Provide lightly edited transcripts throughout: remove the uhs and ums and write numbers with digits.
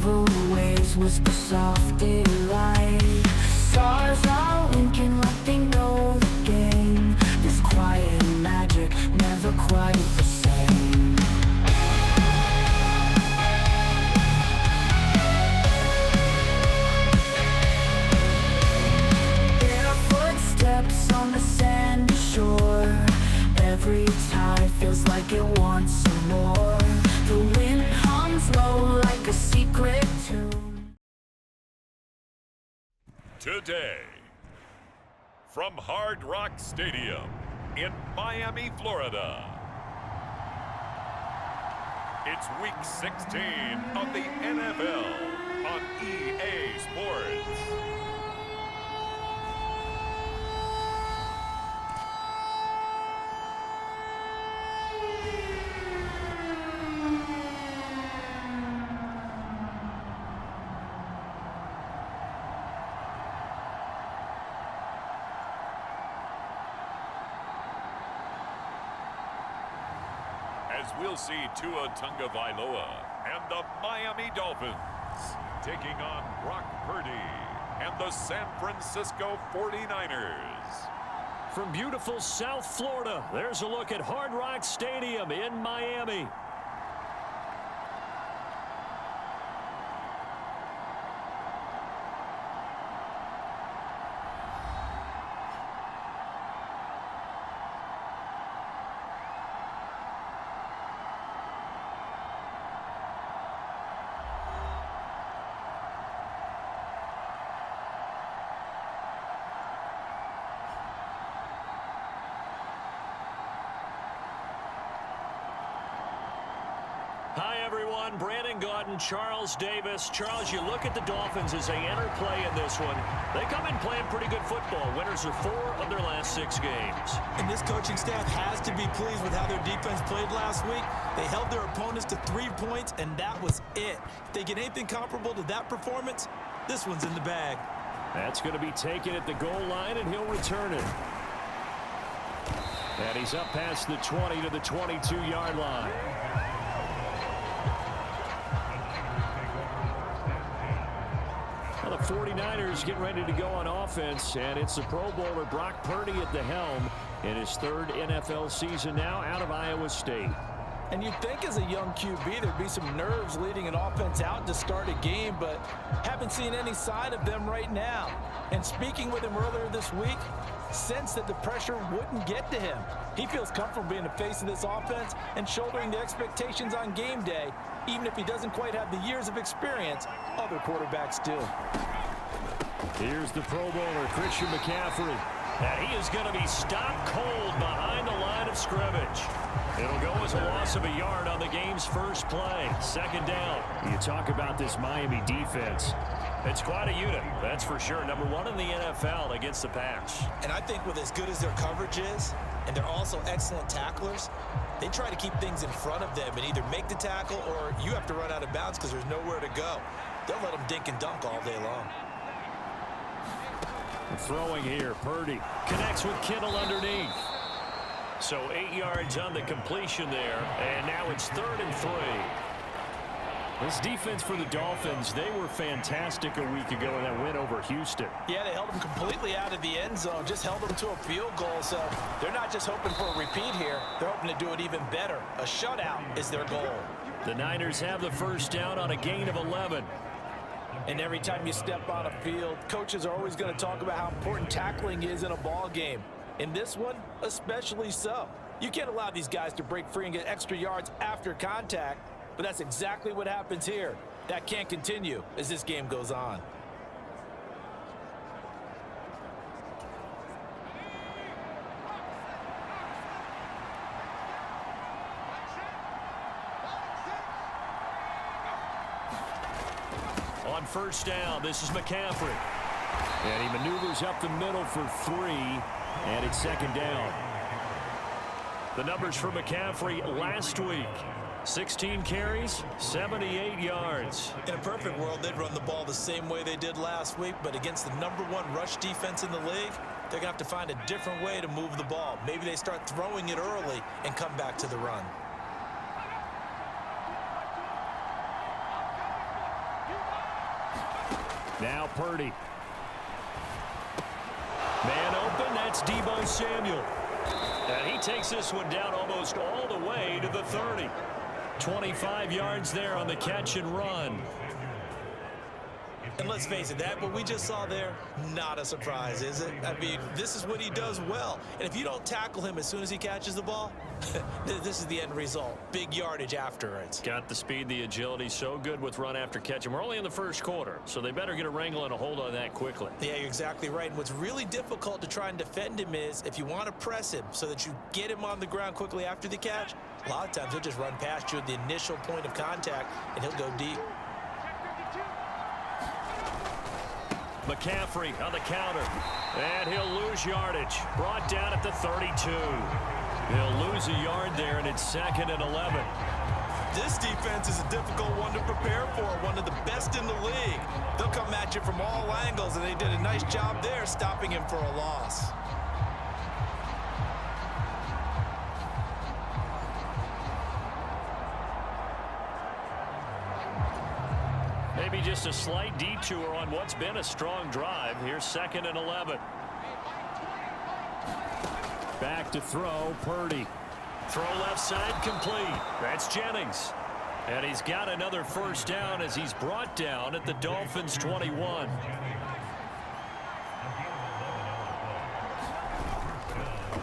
Silver waves whisper soft delight. Stars are winking like they know the game. This quiet magic, never quite the same. Their footsteps on the sandy shore. Every tide feels like it wants some more. The wind hums low like a secret tune. Today, from Hard Rock Stadium in Miami, Florida, it's Week 16 of the NFL on EA Sports. As we'll see Tua Tagovailoa and the Miami Dolphins taking on Brock Purdy and the San Francisco 49ers. From beautiful South Florida, there's a look at Hard Rock Stadium in Miami. Hi, everyone. Brandon Gaudin, Charles Davis. Charles, you look at the Dolphins as they enter play in this one. They come in playing pretty good football. Winners are 4 of their last 6 games. And this coaching staff has to be pleased with how their defense played last week. They held their opponents to 3 points, and that was it. If they get anything comparable to that performance, this one's in the bag. That's going to be taken at the goal line, and he'll return it. And he's up past the 20 to the 22-yard line. The 49ers getting ready to go on offense, and it's the Pro Bowler Brock Purdy at the helm in his 3rd NFL season now out of Iowa State. And you'd think as a young QB there'd be some nerves leading an offense out to start a game, but haven't seen any sign of them right now. And speaking with him earlier this week, sensed that the pressure wouldn't get to him. He feels comfortable being the face of this offense and shouldering the expectations on game day, even if he doesn't quite have the years of experience other quarterbacks do. Here's the Pro Bowler, Christian McCaffrey. And he is going to be stopped cold behind the line of scrimmage. It'll go as a loss of a yard on the game's first play. 2nd down. You talk about this Miami defense. It's quite a unit, that's for sure. Number 1 in the NFL against the pass. And I think with as good as their coverage is, and they're also excellent tacklers, they try to keep things in front of them and either make the tackle or you have to run out of bounds because there's nowhere to go. They'll let them dink and dunk all day long. Throwing here, Purdy connects with Kittle underneath. So 8 yards on the completion there, and now it's 3rd and 3. This defense for the Dolphins, they were fantastic a week ago in that win over Houston. Yeah, they held them completely out of the end zone, just held them to a field goal. So they're not just hoping for a repeat here, they're hoping to do it even better. A shutout is their goal. The Niners have the first down on a gain of 11. And every time you step on a field, coaches are always going to talk about how important tackling is in a ball game. In this one, especially so. You can't allow these guys to break free and get extra yards after contact, but that's exactly what happens here. That can't continue as this game goes on. On 1st down, this is McCaffrey. And he maneuvers up the middle for 3, and it's 2nd down. The numbers for McCaffrey last week. 16 carries, 78 yards. In a perfect world, they'd run the ball the same way they did last week, but against the number 1 rush defense in the league, they're going to have to find a different way to move the ball. Maybe they start throwing it early and come back to the run. Now Purdy. Man open, that's Deebo Samuel. And he takes this one down almost all the way to the 30. 25 yards there on the catch and run. And let's face it, that what we just saw there, not a surprise, is it? I mean, this is what he does well. And if you don't tackle him as soon as he catches the ball, this is the end result. Big yardage after it. Got the speed, the agility, so good with run after catch. And we're only in the first quarter, so they better get a wrangle and a hold on that quickly. Yeah, you're exactly right. And what's really difficult to try and defend him is if you want to press him so that you get him on the ground quickly after the catch, a lot of times he'll just run past you at the initial point of contact, and he'll go deep. McCaffrey on the counter, and he'll lose yardage. Brought down at the 32. He'll lose a yard there, and it's 2nd and 11. This defense is a difficult one to prepare for, one of the best in the league. They'll come at you from all angles, and they did a nice job there stopping him for a loss. Maybe just a slight detour on what's been a strong drive. Here's 2nd and 11. Back to throw, Purdy. Throw left side complete. That's Jennings. And he's got another first down as he's brought down at the Dolphins 21.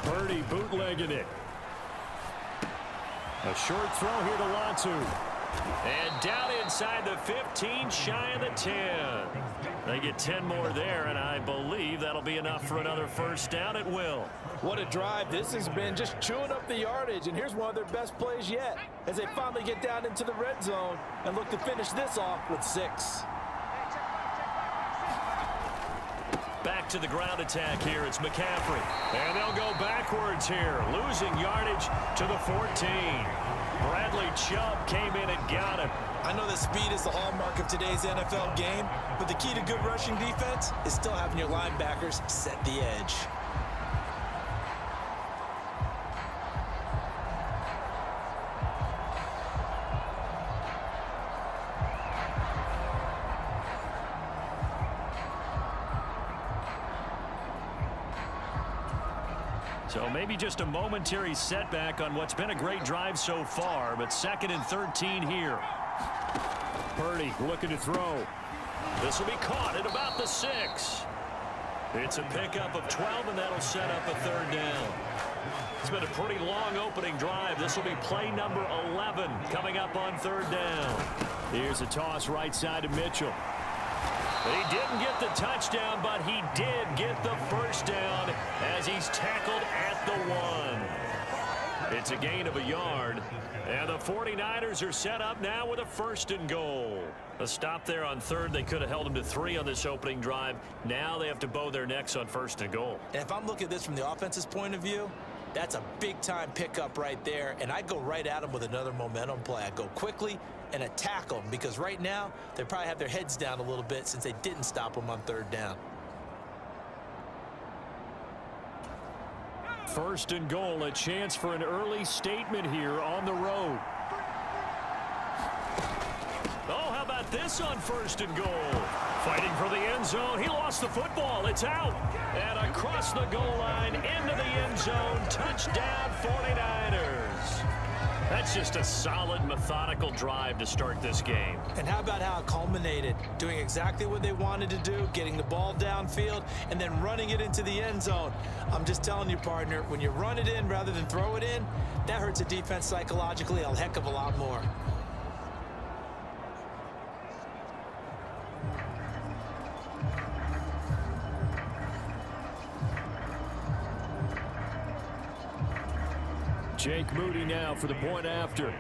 Purdy bootlegging it. A short throw here to Latu. And down inside the 15, shy of the 10. They get 10 more there, and I believe that'll be enough for another first down. It will. What a drive this has been, just chewing up the yardage, and here's one of their best plays yet as they finally get down into the red zone and look to finish this off with 6. Back to the ground attack here. It's McCaffrey. And they'll go backwards here, losing yardage to the 14. Bradley Chubb came in and got him. I know that speed is the hallmark of today's NFL game, but the key to good rushing defense is still having your linebackers set the edge. So maybe just a momentary setback on what's been a great drive so far, but 2nd and 13 here. Purdy looking to throw. This will be caught at about the 6. It's a pickup of 12, and that'll set up a 3rd down. It's been a pretty long opening drive. This will be play number 11 coming up on 3rd down. Here's a toss right side to Mitchell. He didn't get the touchdown, but he did get the first down as he's tackled at the 1. It's a gain of a yard, and the 49ers are set up now with a 1st and goal. A stop there on 3rd. They could have held him to 3 on this opening drive. Now they have to bow their necks on 1st and goal. And if I'm looking at this from the offense's point of view, that's a big-time pickup right there, and I'd go right at him with another momentum play. I'd go quickly and attack them, because right now they probably have their heads down a little bit since they didn't stop them on 3rd down. 1st and goal, a chance for an early statement here on the road. Oh, how about this on 1st and goal? Fighting for the end zone. He lost the football. It's out. And across the goal line into the end zone. Touchdown 49ers. That's just a solid, methodical drive to start this game. And how about how it culminated? Doing exactly what they wanted to do, getting the ball downfield, and then running it into the end zone. I'm just telling you, partner, when you run it in rather than throw it in, that hurts a defense psychologically a heck of a lot more. Jake Moody now for the point after.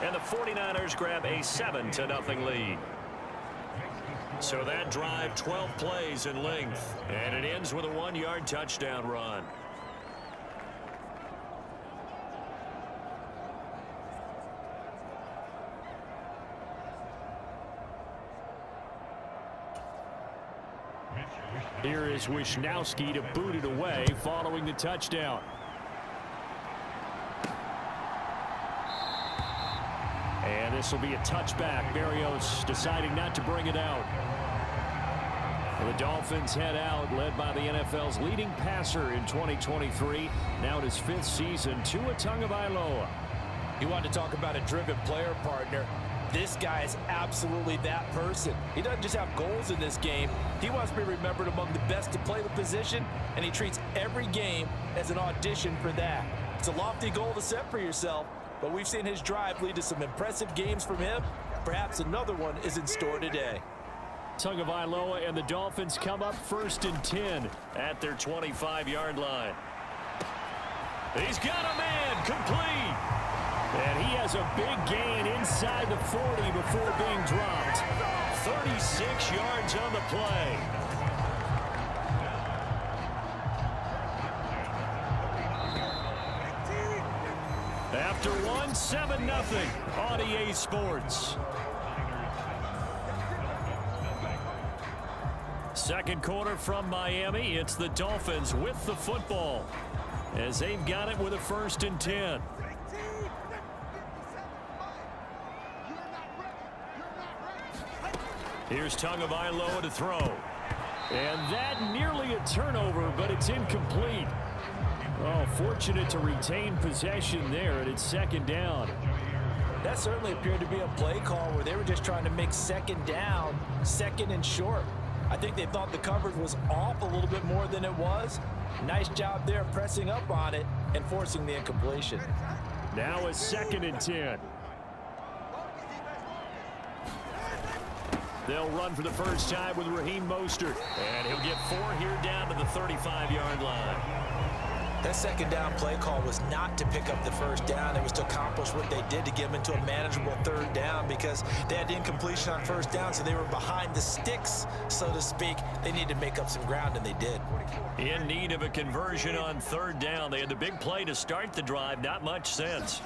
And the 49ers grab a 7-0 lead. So that drive, 12 plays in length. And it ends with a 1-yard touchdown run. Here is Wisnowski to boot it away following the touchdown. This will be a touchback. Berrios deciding not to bring it out. The Dolphins head out, led by the NFL's leading passer in 2023. Now in his 5th season, Tua Tagovailoa. You want to talk about a driven player partner. This guy is absolutely that person. He doesn't just have goals in this game. He wants to be remembered among the best to play the position, and he treats every game as an audition for that. It's a lofty goal to set for yourself, but we've seen his drive lead to some impressive games from him. Perhaps another one is in store today. Tagovailoa and the Dolphins come up 1st and 10 at their 25-yard line. He's got a man, complete. And he has a big gain inside the 40 before being dropped. 36 yards on the play. After one, 7-0 on EA Sports. Second quarter from Miami. It's the Dolphins with the football as they've got it with a 1st and 10. Here's Tagovailoa to throw. And that nearly a turnover, but it's incomplete. Oh, fortunate to retain possession there, and it's 2nd down. That certainly appeared to be a play call where they were just trying to make 2nd down, 2nd and short. I think they thought the coverage was off a little bit more than it was. Nice job there pressing up on it and forcing the incompletion. Now a 2nd and 10. They'll run for the first time with Raheem Mostert. And he'll get 4 here down to the 35-yard line. That 2nd down play call was not to pick up the 1st down. It was to accomplish what they did to get them into a manageable 3rd down because they had incompletion on 1st down, so they were behind the sticks, so to speak. They needed to make up some ground, and they did. In need of a conversion on 3rd down. They had the big play to start the drive. Not much sense.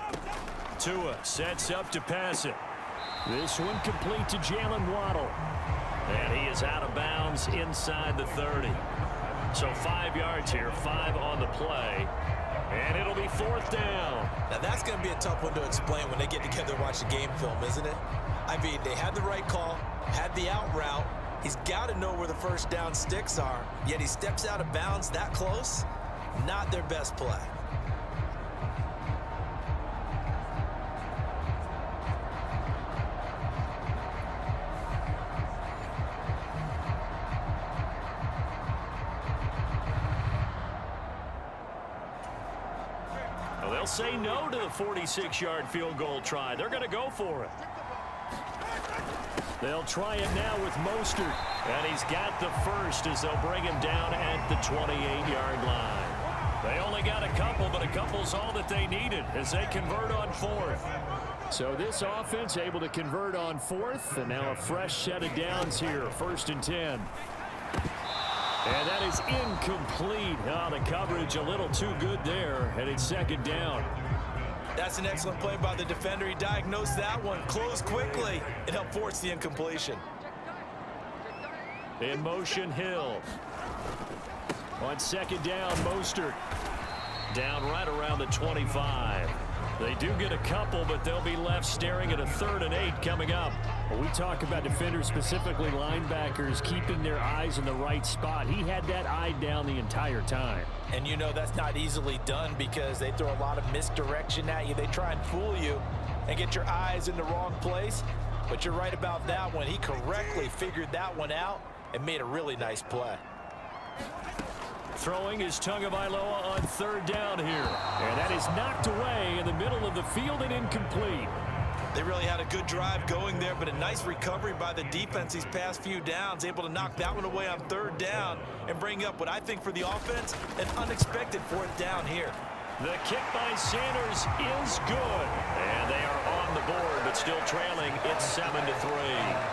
Tua sets up to pass it. This one complete to Jalen Waddle. And he is out of bounds inside the 30. So 5 yards here, 5 on the play. And it'll be 4th down. Now that's going to be a tough one to explain when they get together and watch the game film, isn't it? I mean, they had the right call, had the out route. He's got to know where the 1st down sticks are, yet he steps out of bounds that close. Not their best play. They'll say no to the 46-yard field goal try. They're going to go for it. They'll try it now with Mostert. And he's got the 1st as they'll bring him down at the 28-yard line. They only got a couple, but a couple's all that they needed as they convert on 4th. So this offense able to convert on 4th, and now a fresh set of downs here, 1st and 10. And that is incomplete. Oh, the coverage a little too good there, and it's 2nd down. That's an excellent play by the defender. He diagnosed that one, closed quickly, and helped force the incompletion. In motion, Hill. On 2nd down, Mostert. Down right around the 25. They do get a couple, but they'll be left staring at a 3rd and 8 coming up. When we talk about defenders, specifically linebackers, keeping their eyes in the right spot. He had that eye down the entire time. And you know that's not easily done because they throw a lot of misdirection at you. They try and fool you and get your eyes in the wrong place. But you're right about that one. He correctly figured that one out and made a really nice play. Throwing is Tagovailoa on 3rd down here. And that is knocked away in the middle of the field and incomplete. They really had a good drive going there, but a nice recovery by the defense these past few downs, able to knock that one away on 3rd down and bring up what I think for the offense, an unexpected 4th down here. The kick by Sanders is good. And they are on the board, but still trailing. It's 7-3.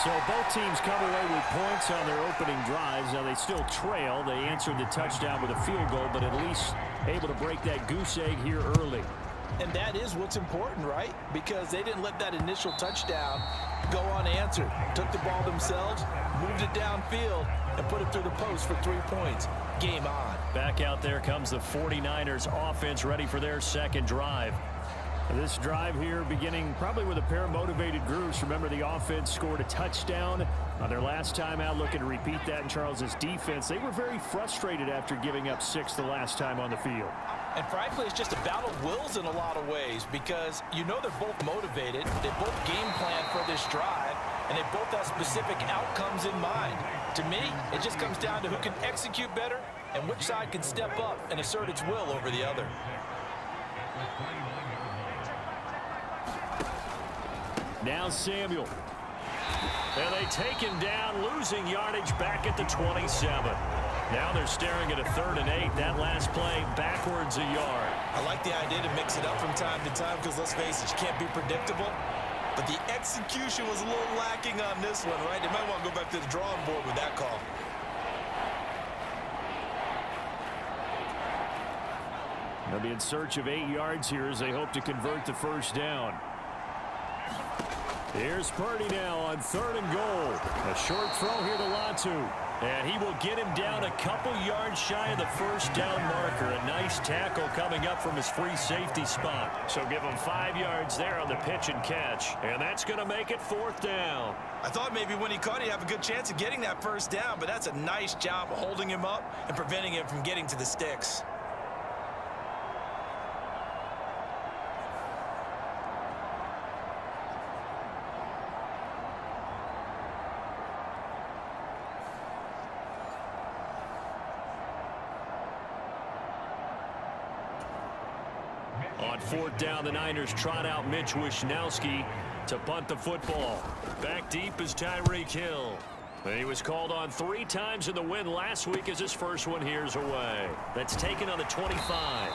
So both teams come away with points on their opening drives. Now they still trail. They answered the touchdown with a field goal, but at least able to break that goose egg here early. And that is what's important, right? Because they didn't let that initial touchdown go unanswered. Took the ball themselves, moved it downfield, and put it through the post for 3 points. Game on. Back out there comes the 49ers offense ready for their second drive. This drive here beginning probably with a pair of motivated groups. Remember, the offense scored a touchdown on their last time out, looking to repeat that in Charles's defense. They were very frustrated after giving up 6 the last time on the field. And frankly, it's just a battle of wills in a lot of ways because you know they're both motivated. They both game plan for this drive, and they both have specific outcomes in mind. To me, it just comes down to who can execute better and which side can step up and assert its will over the other. Now Samuel. And they take him down, losing yardage back at the 27. Now they're staring at a 3rd and 8. That last play backwards a yard. I like the idea to mix it up from time to time because, let's face it, you can't be predictable. But the execution was a little lacking on this one, right? They might want to go back to the drawing board with that call. They'll be in search of 8 yards here as they hope to convert the first down. Here's Purdy now on 3rd and goal. A short throw here to Latu. And he will get him down a couple yards shy of the first down marker. A nice tackle coming up from his free safety spot. So give him 5 yards there on the pitch and catch. And that's going to make it 4th down. I thought maybe when he caught it, he'd have a good chance of getting that first down, but that's a nice job of holding him up and preventing him from getting to the sticks. On 4th down, the Niners trot out Mitch Wishnowski to punt the football. Back deep is Tyreek Hill. He was called on 3 times in the win last week as his first one here's away. That's taken on the 25.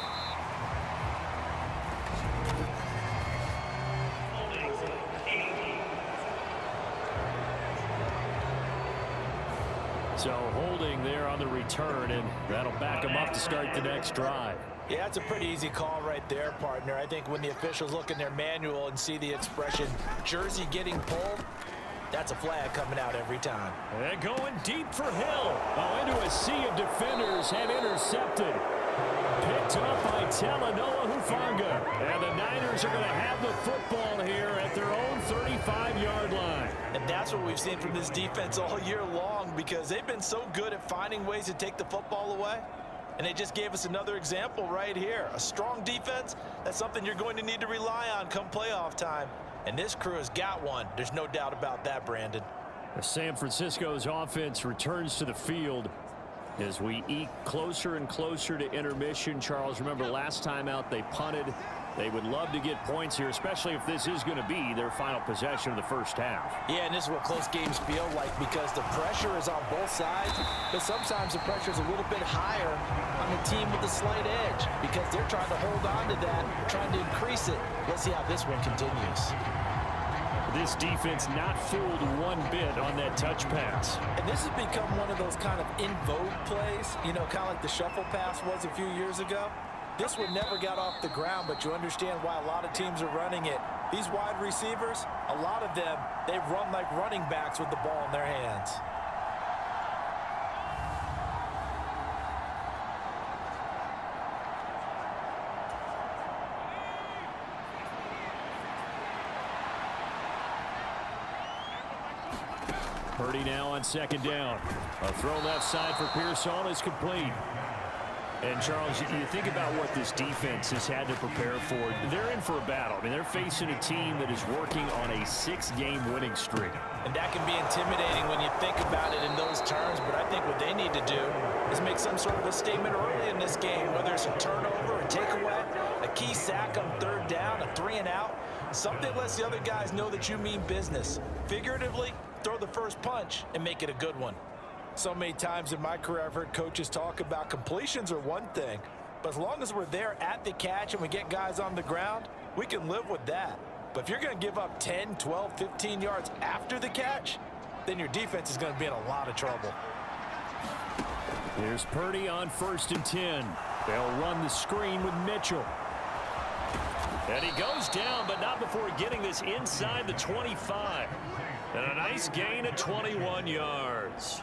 So holding there on the return, and that'll back him up to start the next drive. Yeah, it's a pretty easy call right there, partner. I think when the officials look in their manual and see the expression jersey getting pulled, that's a flag coming out every time. And going deep for Hill. Oh, into a sea of defenders and intercepted. Picked up by Talanoa Hufanga. And the Niners are going to have the football here at their own 35-yard line. And that's what we've seen from this defense all year long because they've been so good at finding ways to take the football away. And they just gave us another example right here. A strong defense, that's something you're going to need to rely on come playoff time. And this crew has got one. There's no doubt about that, Brandon. San Francisco's offense returns to the field as we eke closer and closer to intermission. Charles, remember last time out they punted. They would love to get points here, especially if this is going to be their final possession of the first half. Yeah, and this is what close games feel like because the pressure is on both sides, but sometimes the pressure is a little bit higher on the team with the slight edge because they're trying to hold on to that, trying to increase it. Let's see how this one continues. This defense not fooled one bit on that touch pass. And this has become one of those kind of in vogue plays, you know, kind of like the shuffle pass was a few years ago. This one never got off the ground, but you understand why a lot of teams are running it. These wide receivers, a lot of them, they run like running backs with the ball in their hands. Purdy now on 2nd down. A throw left side for Pearsall is complete. And, Charles, you think about what this defense has had to prepare for. They're in for a battle. I mean, they're facing a team that is working on a 6-game winning streak. And that can be intimidating when you think about it in those terms, but I think what they need to do is make some sort of a statement early in this game, whether it's a turnover, a takeaway, a key sack on 3rd down, a 3-and-out. Something lets the other guys know that you mean business. Figuratively, throw the first punch and make it a good one. So many times in my career, I've heard coaches talk about completions are one thing, but as long as we're there at the catch and we get guys on the ground, we can live with that. But if you're going to give up 10, 12, 15 yards after the catch, then your defense is going to be in a lot of trouble. Here's Purdy on 1st and 10. They'll run the screen with Mitchell. And he goes down, but not before getting this inside the 25. And a nice gain of 21 yards.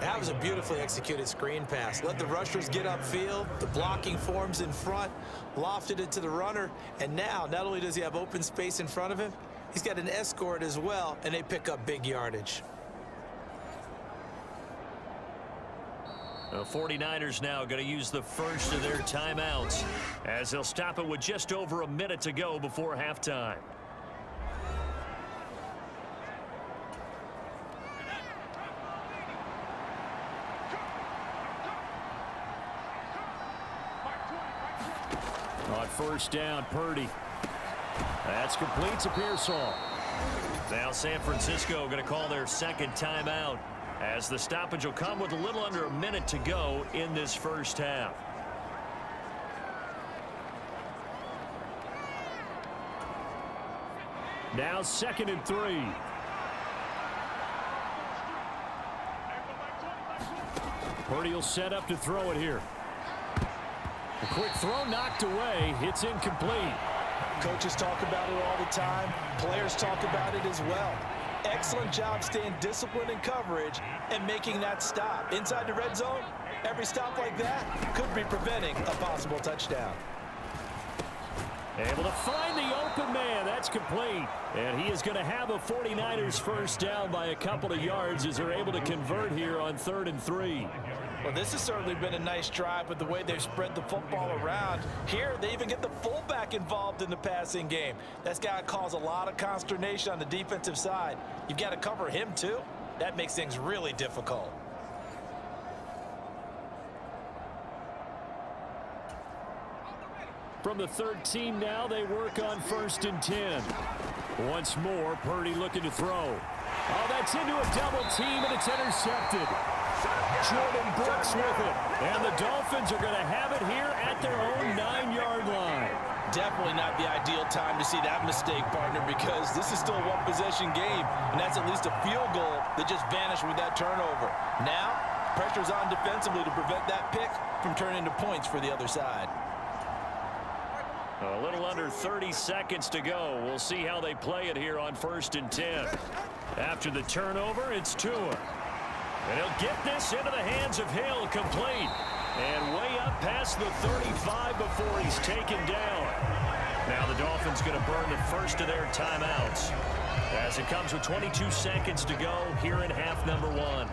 That was a beautifully executed screen pass. Let the rushers get upfield. The blocking forms in front. Lofted it to the runner. And now, not only does he have open space in front of him, he's got an escort as well, and they pick up big yardage. The 49ers now going to use the first of their timeouts as they'll stop it with just over a minute to go before halftime. On first down, Purdy. That's complete to Pearsall. Now San Francisco going to call their second timeout as the stoppage will come with a little under a minute to go in this first half. Now 2nd and 3. Purdy will set up to throw it here. A quick throw knocked away. It's incomplete. Coaches talk about it all the time. Players talk about it as well. Excellent job staying disciplined in coverage and making that stop. Inside the red zone, every stop like that could be preventing a possible touchdown. Able to find the open man. That's complete. And he is going to have a 49ers first down by a couple of yards as they're able to convert here on 3rd and 3. Well, this has certainly been a nice drive with the way they've spread the football around. Here, they even get the fullback involved in the passing game. That's got to cause a lot of consternation on the defensive side. You've got to cover him, too. That makes things really difficult. From the 13 now, they work on 1st and 10. Once more, Purdy looking to throw. Oh, that's into a double team, and it's intercepted. Jordan Brooks with it. And the Dolphins are going to have it here at their own 9-yard line. Definitely not the ideal time to see that mistake, partner, because this is still a one-possession game, and that's at least a field goal that just vanished with that turnover. Now, pressure's on defensively to prevent that pick from turning into points for the other side. A little under 30 seconds to go. We'll see how they play it here on 1st and 10. After the turnover, it's Tua. And he'll get this into the hands of Hill, complete. And way up past the 35 before he's taken down. Now the Dolphins going to burn the first of their timeouts as it comes with 22 seconds to go here in half number 1.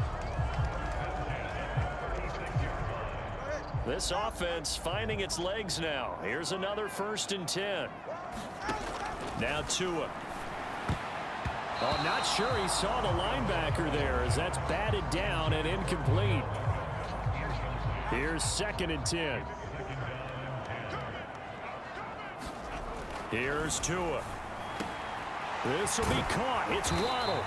This offense finding its legs now. Here's another 1st and 10. Now Tua. Oh, not sure he saw the linebacker there as that's batted down and incomplete. Here's 2nd and 10. Here's Tua. This will be caught. It's Waddle.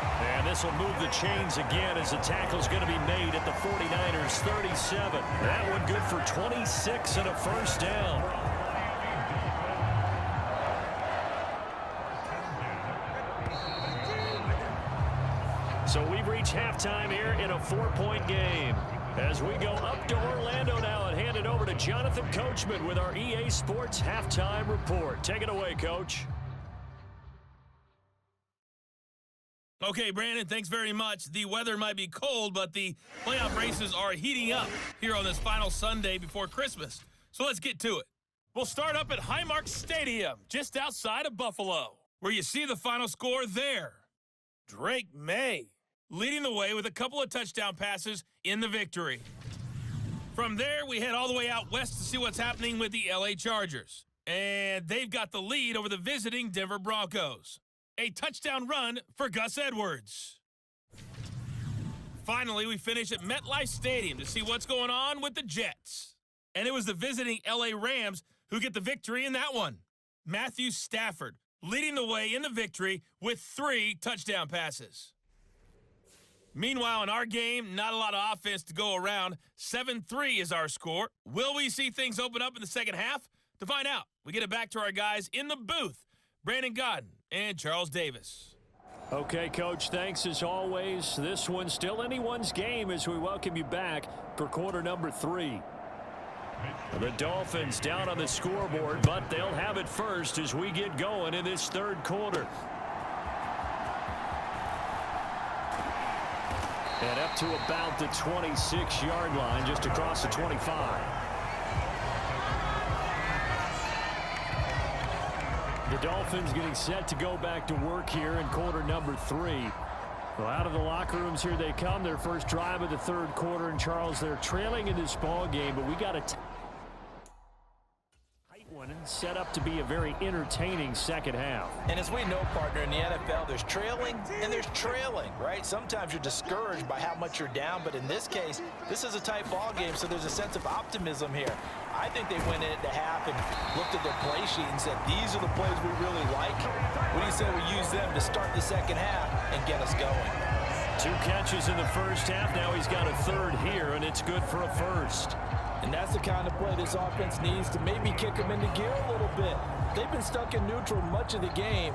And this will move the chains again as the tackle's going to be made at the 49ers 37. That one good for 26 and a first down. So we've reached halftime here in a 4-point game. As we go up to Orlando now and hand it over to Jonathan Coachman with our EA Sports Halftime Report. Take it away, Coach. Okay, Brandon, thanks very much. The weather might be cold, but the playoff races are heating up here on this final Sunday before Christmas. So let's get to it. We'll start up at Highmark Stadium, just outside of Buffalo, where you see the final score there. Drake May leading the way with a couple of touchdown passes in the victory. From there, we head all the way out west to see what's happening with the LA Chargers. And they've got the lead over the visiting Denver Broncos. A touchdown run for Gus Edwards. Finally, we finish at MetLife Stadium to see what's going on with the Jets. And it was the visiting LA Rams who get the victory in that one. Matthew Stafford leading the way in the victory with 3 touchdown passes. Meanwhile, in our game, not a lot of offense to go around. 7-3 is our score. Will we see things open up in the second half? To find out, we get it back to our guys in the booth, Brandon Godden and Charles Davis. Okay, Coach, thanks as always. This one's still anyone's game as we welcome you back for quarter number 3. The Dolphins down on the scoreboard, but they'll have it first as we get going in this third quarter. And up to about the 26-yard line, just across the 25. The Dolphins getting set to go back to work here in quarter number 3. Well, out of the locker rooms here they come. Their first drive of the third quarter. And, Charles, they're trailing in this ball game, but we got a tight one and set up to be a very entertaining second half. And as we know, partner, in the NFL, there's trailing and there's trailing, right? Sometimes you're discouraged by how much you're down, but in this case, this is a tight ball game, so there's a sense of optimism here. I think they went into half and looked at their play sheet and said, these are the plays we really like. What do you say we use them to start the second half and get us going? 2 catches in the first half. Now he's got a third here, and it's good for a first. And that's the kind of play this offense needs to maybe kick them into gear a little bit. They've been stuck in neutral much of the game.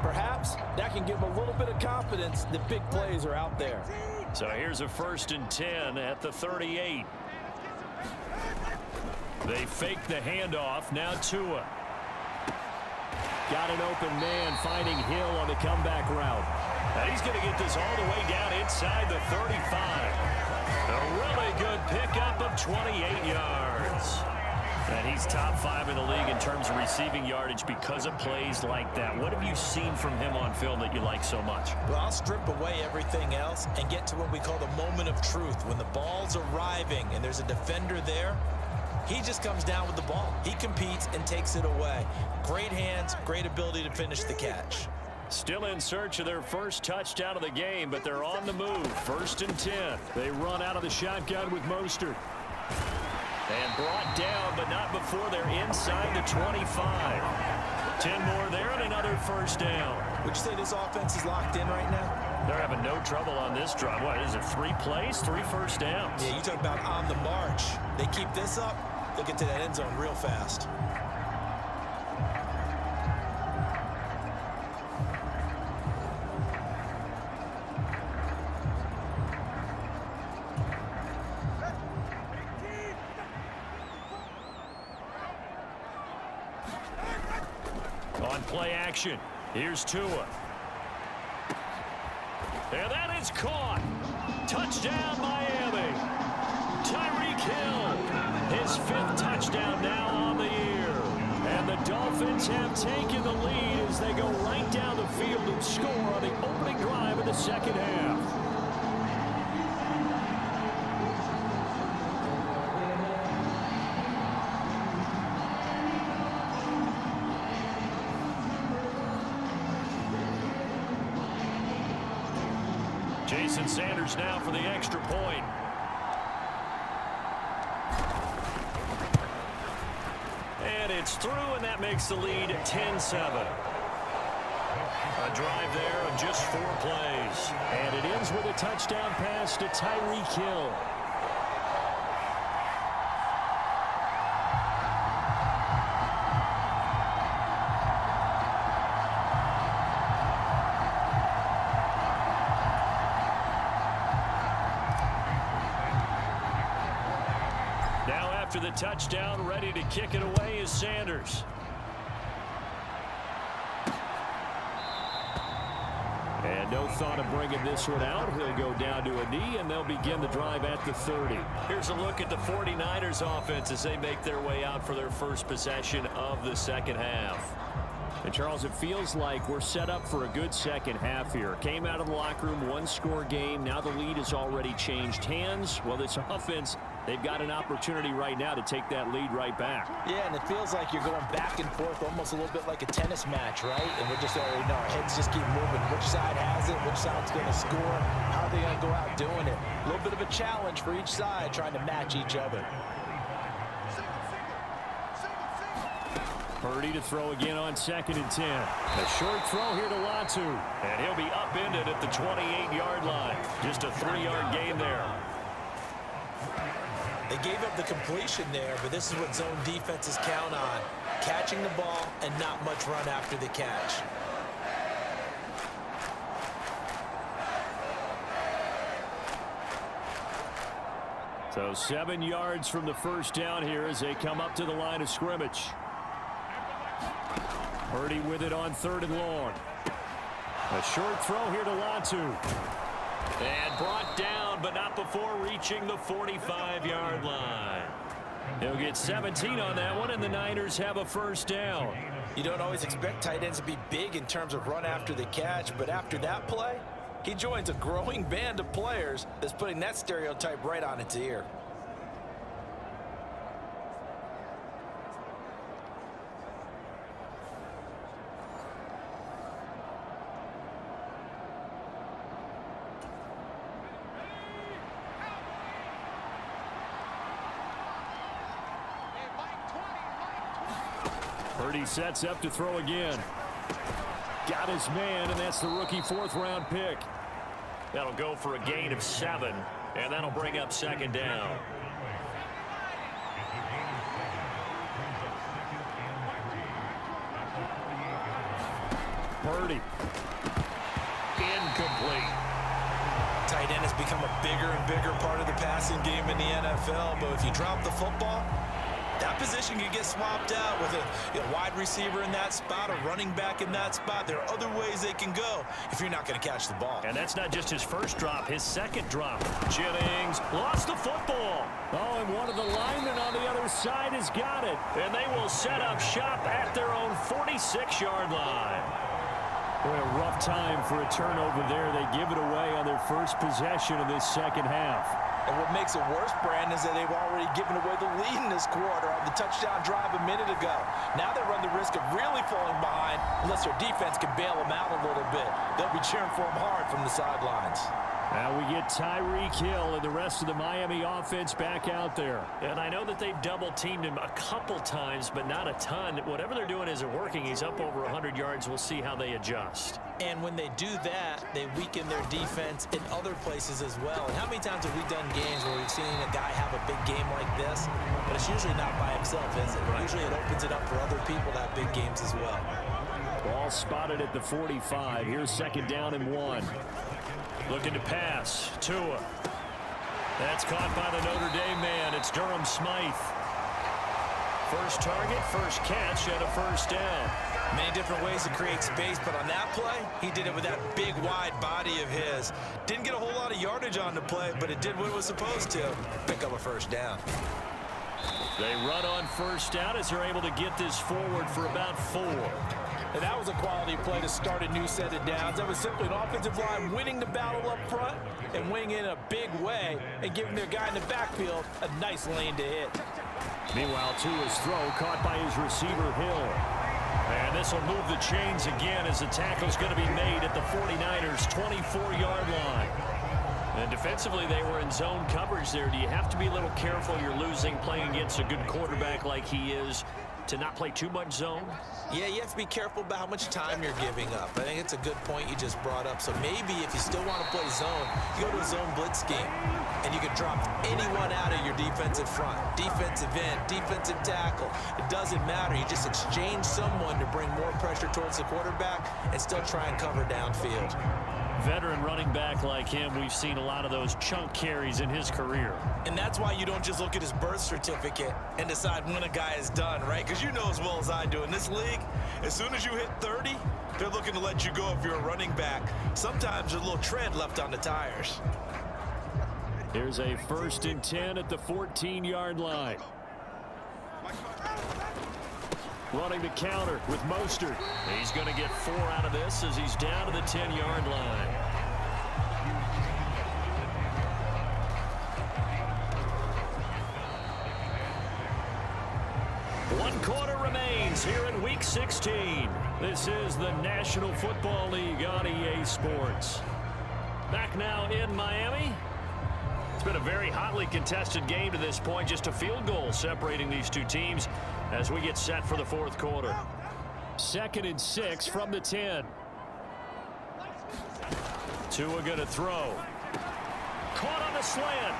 Perhaps that can give them a little bit of confidence that big plays are out there. So here's a 1st and 10 at the 38. They fake the handoff. Now Tua. Got an open man finding Hill on the comeback route. And he's going to get this all the way down inside the 35. A really good pickup of 28 yards. And he's top 5 in the league in terms of receiving yardage because of plays like that. What have you seen from him on film that you like so much? Well, I'll strip away everything else and get to what we call the moment of truth. When the ball's arriving and there's a defender there, he just comes down with the ball. He competes and takes it away. Great hands, great ability to finish the catch. Still in search of their first touchdown of the game, but they're on the move. 1st and 10. They run out of the shotgun with Mostert. And brought down, but not before they're inside the 25. 10 more there and another first down. Would you say this offense is locked in right now? They're having no trouble on this drive. What is it, 3 plays, 3 first downs? Yeah, you talk about on the march. They keep this up, they'll get to that end zone real fast. On play action, here's Tua. And that is caught. Touchdown, Miami. Tyreek Hill, his 5th touchdown now on the year. And the Dolphins have taken the lead as they go right down the field and score on the opening drive of the second half. Jason Sanders now for the extra point. And it's through, and that makes the lead 10-7. A drive there of just 4 plays. And it ends with a touchdown pass to Tyreek Hill. After the touchdown, ready to kick it away is Sanders. And no thought of bringing this one out. He'll go down to a knee, and they'll begin the drive at the 30. Here's a look at the 49ers offense as they make their way out for their first possession of the second half. And, Charles, it feels like we're set up for a good second half here. Came out of the locker room, 1-score game. Now the lead has already changed hands. Well, this offense, they've got an opportunity right now to take that lead right back. Yeah, and it feels like you're going back and forth almost a little bit like a tennis match, right? And we're just already know our heads just keep moving. Which side has it? Which side's going to score? How are they going to go out doing it? A little bit of a challenge for each side trying to match each other. Purdy to throw again on 2nd and 10. A short throw here to Latu. And he'll be upended at the 28-yard line. Just a 3-yard gain there. They gave up the completion there, but this is what zone defenses count on. Catching the ball and not much run after the catch. So 7 yards from the first down here as they come up to the line of scrimmage. Purdy with it on 3rd and long. A short throw here to Latu. And brought down, but not before reaching the 45-yard line. He'll get 17 on that one, and the Niners have a first down. You don't always expect tight ends to be big in terms of run after the catch, but after that play, he joins a growing band of players that's putting that stereotype right on its ear. Purdy sets up to throw again. Got his man, and that's the rookie 4th-round pick. That'll go for a gain of 7, and that'll bring up second down. Purdy. Incomplete. Tight end has become a bigger and bigger part of the passing game in the NFL, but if you drop the football, that position can get swapped out with a wide receiver in that spot, a running back in that spot. There are other ways they can go if you're not going to catch the ball. And that's not just his first drop, his second drop. Jennings lost the football. Oh, and one of the linemen on the other side has got it. And they will set up shop at their own 46-yard line. Boy, a rough time for a turnover there. They give it away on their first possession of this second half. And what makes it worse, Brandon, is that they've already given away the lead in this quarter on the touchdown drive a minute ago. Now they run the risk of really falling behind unless their defense can bail them out a little bit. They'll be cheering for them hard from the sidelines. Now we get Tyreek Hill and the rest of the Miami offense back out there. And I know that they've double-teamed him a couple times, but not a ton. Whatever they're doing isn't working. He's up over 100 yards. We'll see how they adjust. And when they do that, they weaken their defense in other places as well. And how many times have we done games where we've seen a guy have a big game like this? But it's usually not by himself, is it? Right. Usually it opens it up for other people to have big games as well. Ball spotted at the 45. Here's second down and 1. Looking to pass. Tua. That's caught by the Notre Dame man. It's Durham Smythe. First target, first catch, and a first down. Many different ways to create space, but on that play, he did it with that big, wide body of his. Didn't get a whole lot of yardage on the play, but it did what it was supposed to. Pick up a first down. They run on first down as they're able to get this forward for about 4. And that was a quality play to start a new set of downs. That was simply an offensive line winning the battle up front and winning it in a big way and giving their guy in the backfield a nice lane to hit. Meanwhile, Tua's throw caught by his receiver, Hill. And this will move the chains again as the tackle's going to be made at the 49ers' 24-yard line. And defensively, they were in zone coverage there. Do you have to be a little careful? You're losing playing against a good quarterback like he is to not play too much zone? Yeah, you have to be careful about how much time you're giving up. I think it's a good point you just brought up. So maybe if you still want to play zone, you go to a zone blitz scheme, and you can drop anyone out of your defensive front, defensive end, defensive tackle. It doesn't matter. You just exchange someone to bring more pressure towards the quarterback and still try and cover downfield. Veteran running back like him, we've seen a lot of those chunk carries in his career. And that's why you don't just look at his birth certificate and decide when a guy is done, right? Because you know as well as I do, in this league, as soon as you hit 30, they're looking to let you go if you're a running back. Sometimes there's a little tread left on the tires. Here's a 1st and 10 at the 14-yard line. Running the counter with Mostert. He's going to get 4 out of this as he's down to the 10-yard line. One quarter remains here in Week 16. This is the National Football League on EA Sports. Back now in Miami. It's been a very hotly contested game to this point. Just a field goal separating these two teams as we get set for the 4th quarter. 2nd and 6 from the 10. Tua going to throw. Caught on the slant.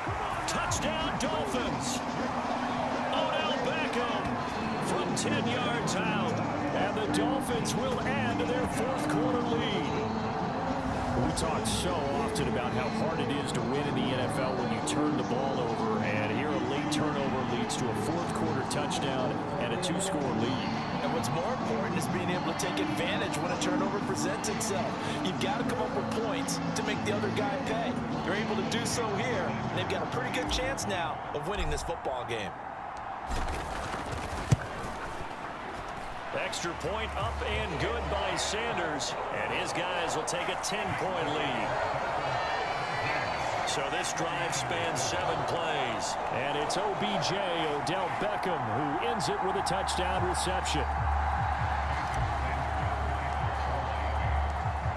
Touchdown, Dolphins. Odell Beckham from 10 yards out. And the Dolphins will add to their 4th quarter lead. We talk so often about how hard it is to win in the NFL when you turn the ball over, and here a late turnover leads to a 4th quarter touchdown and a 2-score lead. And with What's more important is being able to take advantage when a turnover presents itself. You've got to come up with points to make the other guy pay. They're able to do so here, and they've got a pretty good chance now of winning this football game. Extra point up and good by Sanders, and his guys will take a 10-point lead. So this drive spans 7 plays, and it's OBJ, Odell Beckham, who ends it with a touchdown reception.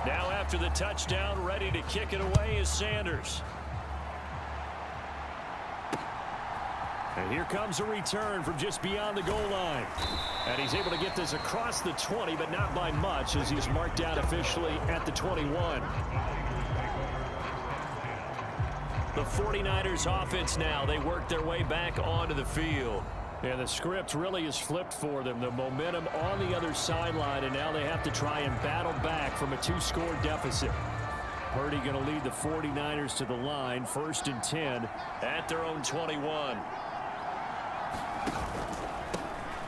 Now after the touchdown, ready to kick it away is Sanders. And here comes a return from just beyond the goal line. And he's able to get this across the 20, but not by much, as he's marked out officially at the 21. The 49ers offense now, they work their way back onto the field. And the script really is flipped for them. The momentum on the other sideline, and now they have to try and battle back from a 2-score deficit. Purdy going to lead the 49ers to the line, 1st and 10 at their own 21.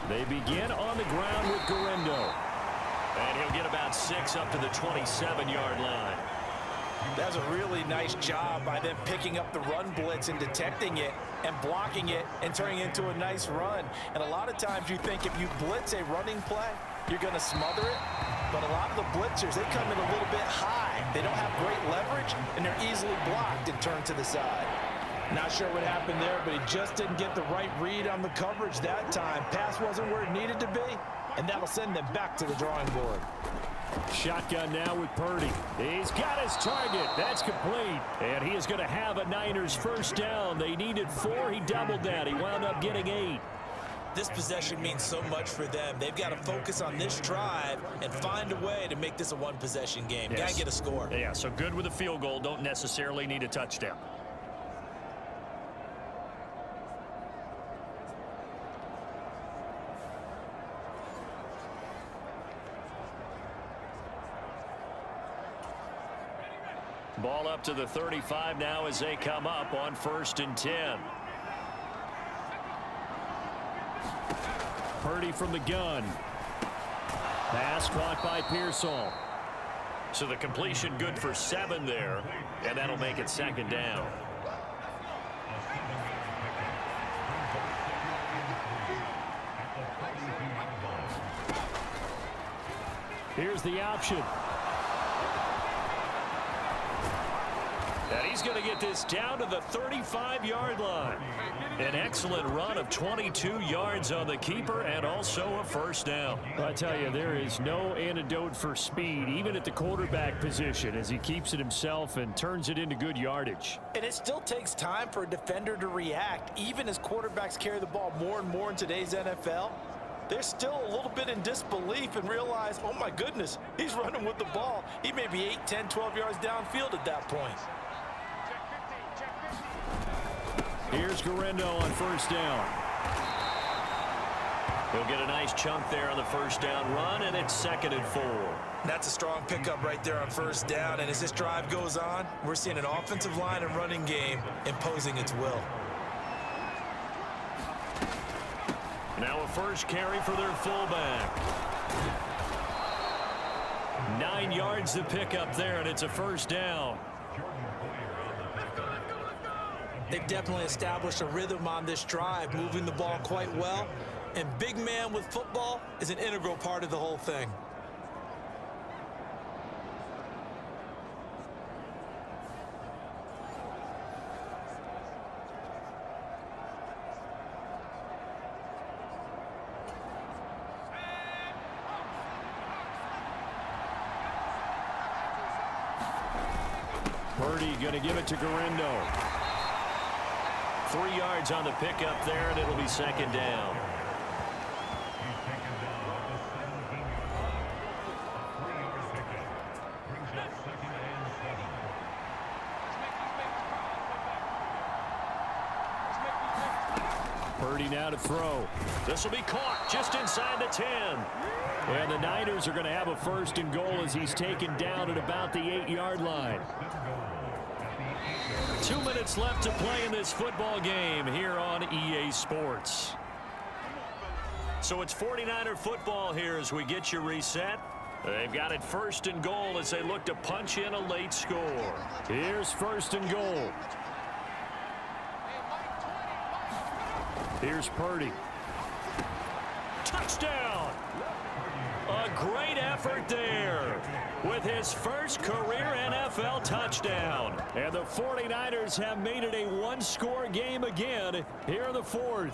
They begin on the ground with Gurindo. And he'll get about 6 up to the 27-yard line. That's a really nice job by them picking up the run blitz and detecting it and blocking it and turning it into a nice run. And a lot of times you think if you blitz a running play, you're going to smother it. But a lot of the blitzers, they come in a little bit high. They don't have great leverage, and they're easily blocked and turned to the side. Not sure what happened there, but he just didn't get the right read on the coverage that time. Pass wasn't where it needed to be, and that'll send them back to the drawing board. Shotgun now with Purdy. He's got his target. That's complete. And he is going to have a Niners first down. They needed 4. He doubled that. He wound up getting 8. This possession means so much for them. They've got to focus on this drive and find a way to make this a one-possession game. Yes. Got to get a score. Yeah, so good with a field goal. Don't necessarily need a touchdown. Ball up to the 35 now as they come up on 1st and 10. Purdy from the gun. Pass caught by Pearsall. So the completion good for 7 there, and that'll make it 2nd down. Here's the option. And he's going to get this down to the 35-yard line. An excellent run of 22 yards on the keeper and also a first down. I tell you, there is no antidote for speed, even at the quarterback position, as he keeps it himself and turns it into good yardage. And it still takes time for a defender to react, even as quarterbacks carry the ball more and more in today's NFL. They're still a little bit in disbelief and realize, oh my goodness, he's running with the ball. He may be 8, 10, 12 yards downfield at that point. Here's Gurindo on first down. He'll get a nice chunk there on the first down run, and it's 2nd and 4. That's a strong pickup right there on first down, and as this drive goes on, we're seeing an offensive line and running game imposing its will. Now a first carry for their fullback. 9 yards to pick up there, and it's a first down. They've definitely established a rhythm on this drive, moving the ball quite well. And big man with football is an integral part of the whole thing. Purdy going to give it to Gurindo. 3 yards on the pickup there, and it'll be 2nd down. Purdy now to throw. This will be caught just inside the 10. And the Niners are going to have a 1st and goal as he's taken down at about the 8-yard line. 2 minutes left to play in this football game here on EA Sports. So it's 49er football here as we get you reset. They've got it 1st and goal as they look to punch in a late score. Here's 1st and goal. Here's Purdy. Touchdown! A great effort there with his first career NFL touchdown. And the 49ers have made it a one-score game again here in the 4th.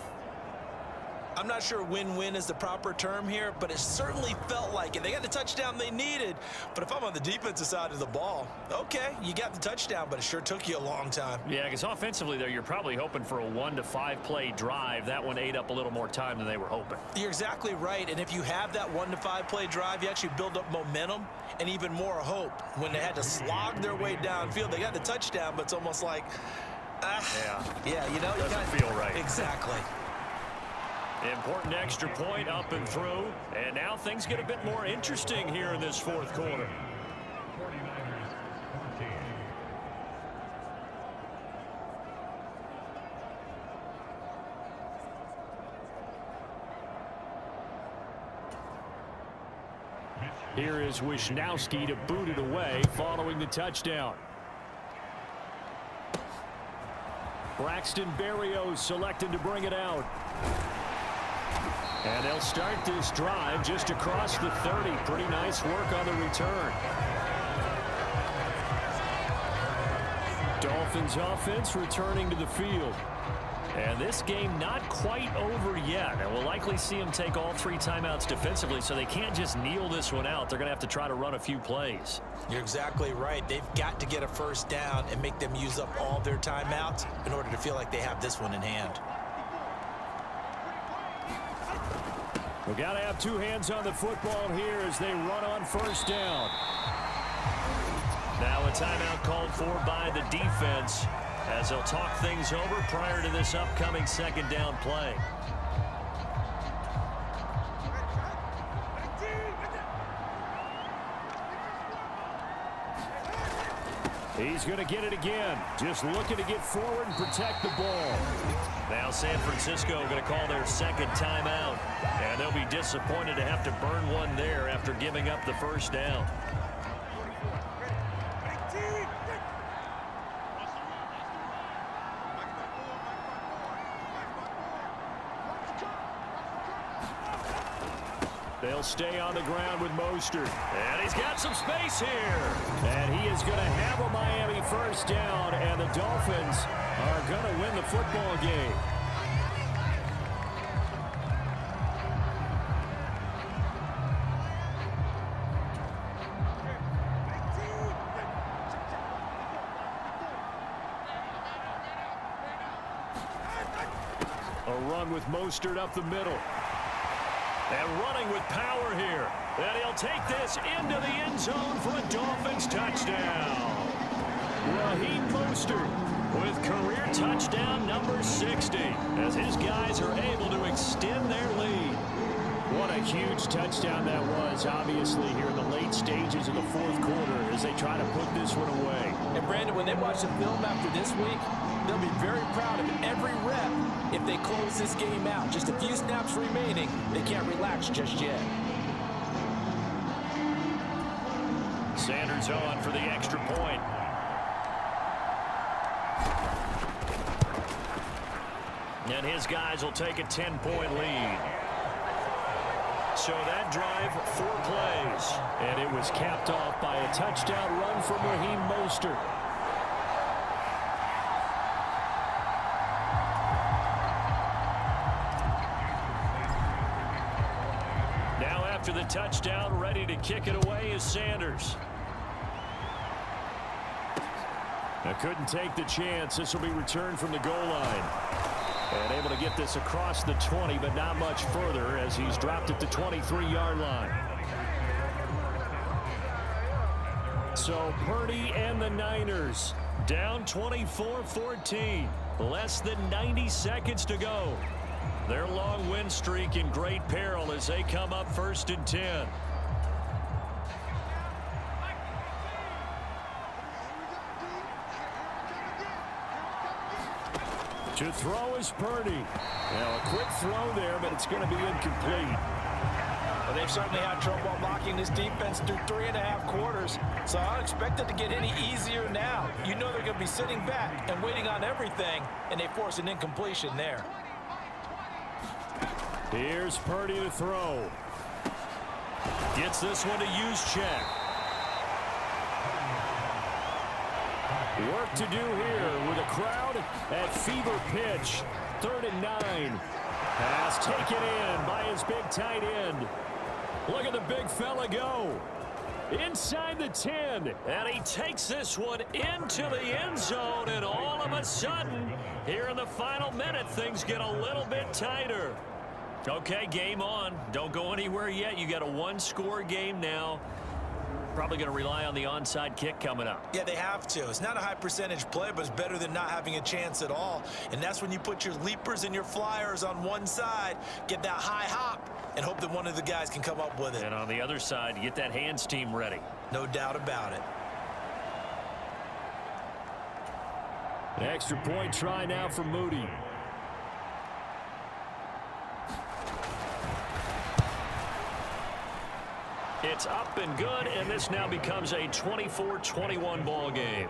I'm not sure win-win is the proper term here, but it certainly felt like it. They got the touchdown they needed. But if I'm on the defensive side of the ball, okay, you got the touchdown, but it sure took you a long time. Yeah, because offensively there, you're probably hoping for a 1 to 5 play drive. That one ate up a little more time than they were hoping. You're exactly right. And if you have that 1 to 5 play drive, you actually build up momentum and even more hope. When they had to slog their way downfield, they got the touchdown, but it's almost like, yeah, you know, you doesn't feel right. Exactly. Important extra point up and through. And now things get a bit more interesting here in this 4th quarter. Here is Wisnowski to boot it away following the touchdown. Braxton Berrios selected to bring it out. And they'll start this drive just across the 30. Pretty nice work on the return. Dolphins offense returning to the field. And this game not quite over yet. And we'll likely see them take all 3 timeouts defensively, so they can't just kneel this one out. They're going to have to try to run a few plays. You're exactly right. They've got to get a 1st down and make them use up all their timeouts in order to feel like they have this one in hand. We've got to have 2 hands on the football here as they run on 1st down. Now a timeout called for by the defense as they'll talk things over prior to this upcoming 2nd down play. He's going to get it again. Just looking to get forward and protect the ball. Now San Francisco going to call their 2nd timeout. And they'll be disappointed to have to burn one there after giving up the 1st down. They'll stay on the ground with Mostert. And he's got some space here. And he is going to have a Miami 1st down. And the Dolphins are going to win the football game. A run with Mostert up the middle. And running with power here. And he'll take this into the end zone for a Dolphins touchdown. Raheem Mostert with career touchdown number 60 as his guys are able to extend their lead. What a huge touchdown that was, obviously, here in the late stages of the 4th quarter as they try to put this one away. And, Brandon, when they watch the film after this week, they'll be very proud of every rep if they close this game out. Just a few snaps remaining. They can't relax just yet. Sanders on for the extra point. And his guys will take a 10-point lead. So that drive, 4 plays. And it was capped off by a touchdown run from Raheem Mostert. Now after the touchdown, ready to kick it away is Sanders. Now couldn't take the chance. This will be returned from the goal line. And able to get this across the 20, but not much further as he's dropped at the 23-yard line. So Purdy and the Niners down 24-14. Less than 90 seconds to go. Their long win streak in great peril as they come up 1st and 10. To throw is Purdy. Now a quick throw there, but it's going to be incomplete. Well, they've certainly had trouble blocking this defense through 3.5 quarters, so I don't expect it to get any easier now. You know they're going to be sitting back and waiting on everything, and they force an incompletion there. Here's Purdy to throw. Gets this one to Juszczyk. Work to do here with a crowd at fever pitch. 3rd and 9. Pass taken in by his big tight end. Look at the big fella go. Inside the 10. And he takes this one into the end zone. And all of a sudden, here in the final minute, things get a little bit tighter. Okay, game on. Don't go anywhere yet. You got a 1-score game now. Probably going to rely on the onside kick coming up. Yeah, they have to. It's not a high percentage play, but it's better than not having a chance at all. And that's when you put your leapers and your flyers on one side, get that high hop, and hope that one of the guys can come up with it. And on the other side, get that hands team ready. No doubt about it. An extra point try now for Moody. It's up and good, and this now becomes a 24-21 ball game.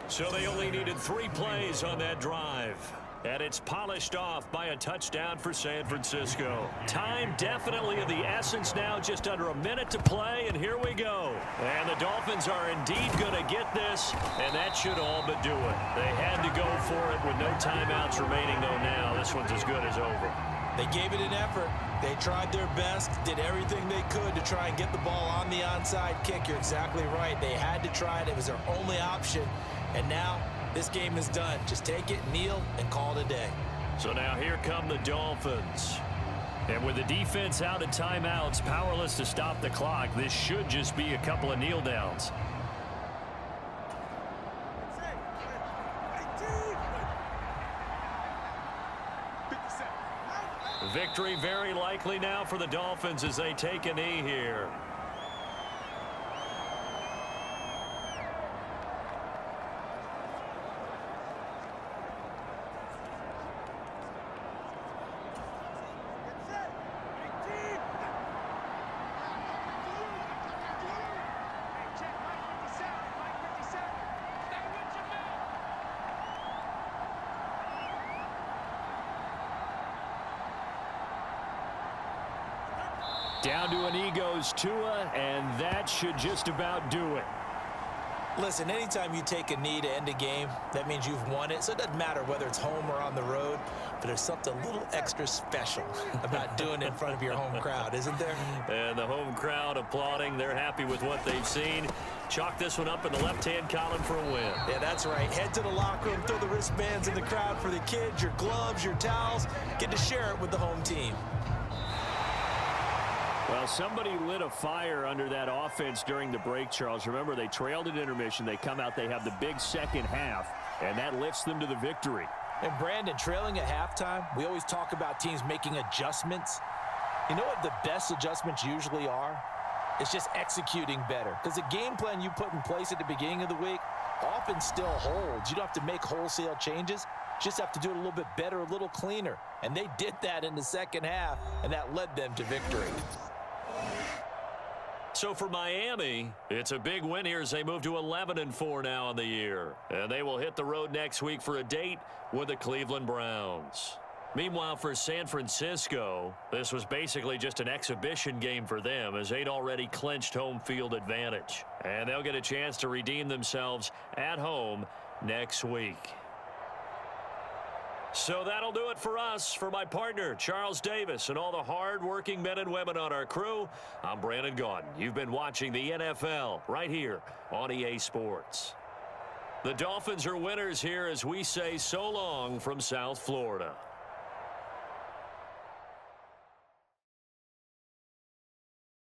So they only needed 3 plays on that drive. And it's polished off by a touchdown for San Francisco. Time definitely of the essence now, just under a minute to play, and here we go. And the Dolphins are indeed going to get this, and that should all but do it. They had to go for it with no timeouts remaining, though now this one's as good as over. They gave it an effort. They tried their best, did everything they could to try and get the ball on the onside kick. You're exactly right. They had to try it. It was their only option. And now this game is done. Just take it, kneel, and call it a day. So now here come the Dolphins. And with the defense out of timeouts, powerless to stop the clock, this should just be a couple of kneel downs. Victory very likely now for the Dolphins as they take a knee here. Down to a knee goes Tua, and that should just about do it. Listen, anytime you take a knee to end a game, that means you've won it. So it doesn't matter whether it's home or on the road, but there's something a little extra special about doing it in front of your home crowd, isn't there? And the home crowd applauding. They're happy with what they've seen. Chalk this one up in the left-hand column for a win. Yeah, that's right. Head to the locker room, throw the wristbands in the crowd for the kids, your gloves, your towels. Get to share it with the home team. Well, somebody lit a fire under that offense during the break, Charles. Remember, they trailed at intermission. They come out, they have the big second half, and that lifts them to the victory. And Brandon, trailing at halftime, we always talk about teams making adjustments. You know what the best adjustments usually are? It's just executing better. Because the game plan you put in place at the beginning of the week often still holds. You don't have to make wholesale changes. You just have to do it a little bit better, a little cleaner. And they did that in the second half, and that led them to victory. So for Miami, it's a big win here as they move to 11-4 now on the year. And they will hit the road next week for a date with the Cleveland Browns. Meanwhile, for San Francisco, this was basically just an exhibition game for them as they'd already clinched home field advantage. And they'll get a chance to redeem themselves at home next week. So that'll do it for us. For my partner, Charles Davis, and all the hard-working men and women on our crew, I'm Brandon Gaudin. You've been watching the NFL right here on EA Sports. The Dolphins are winners here as we say so long from South Florida.